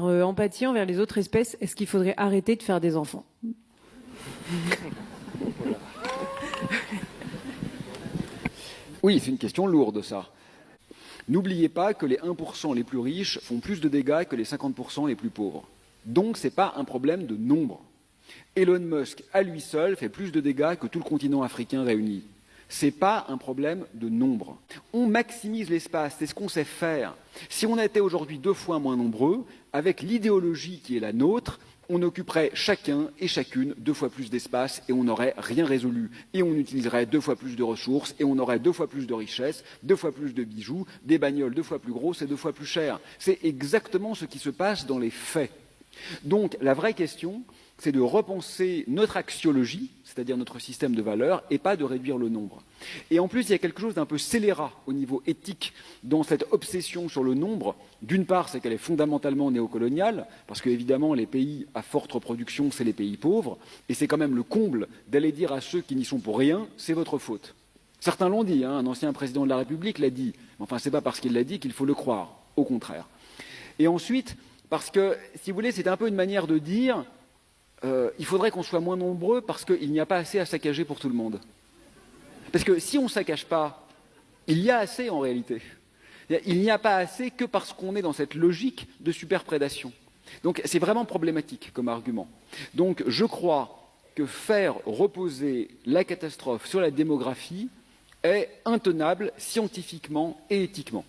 Empathie envers les autres espèces, est-ce qu'il faudrait arrêter de faire des enfants? Oui, c'est une question lourde, ça. N'oubliez pas que les 1% les plus riches font plus de dégâts que les 50% les plus pauvres. Donc, ce n'est pas un problème de nombre. Elon Musk, à lui seul, fait plus de dégâts que tout le continent africain réuni. Ce n'est pas un problème de nombre. On maximise l'espace, c'est ce qu'on sait faire. Si on était aujourd'hui 2 fois moins nombreux, avec l'idéologie qui est la nôtre, on occuperait chacun et chacune 2 fois plus d'espace et on n'aurait rien résolu. Et on utiliserait 2 fois plus de ressources et on aurait 2 fois plus de richesses, 2 fois plus de bijoux, des bagnoles 2 fois plus grosses et 2 fois plus chères. C'est exactement ce qui se passe dans les faits. Donc la vraie question, c'est de repenser notre axiologie, c'est-à-dire notre système de valeurs, et pas de réduire le nombre. Et en plus, il y a quelque chose d'un peu scélérat au niveau éthique dans cette obsession sur le nombre. D'une part, c'est qu'elle est fondamentalement néocoloniale, parce qu'évidemment, les pays à forte reproduction, c'est les pays pauvres, et c'est quand même le comble d'aller dire à ceux qui n'y sont pour rien, c'est votre faute. Certains l'ont dit, un ancien président de la République l'a dit, mais enfin, c'est pas parce qu'il l'a dit qu'il faut le croire, au contraire. Et ensuite, parce que, si vous voulez, c'est un peu une manière de dire il faudrait qu'on soit moins nombreux parce qu'il n'y a pas assez à saccager pour tout le monde. Parce que si on ne saccage pas, il y a assez en réalité. Il n'y a pas assez que parce qu'on est dans cette logique de superprédation. Donc c'est vraiment problématique comme argument. Donc je crois que faire reposer la catastrophe sur la démographie est intenable scientifiquement et éthiquement.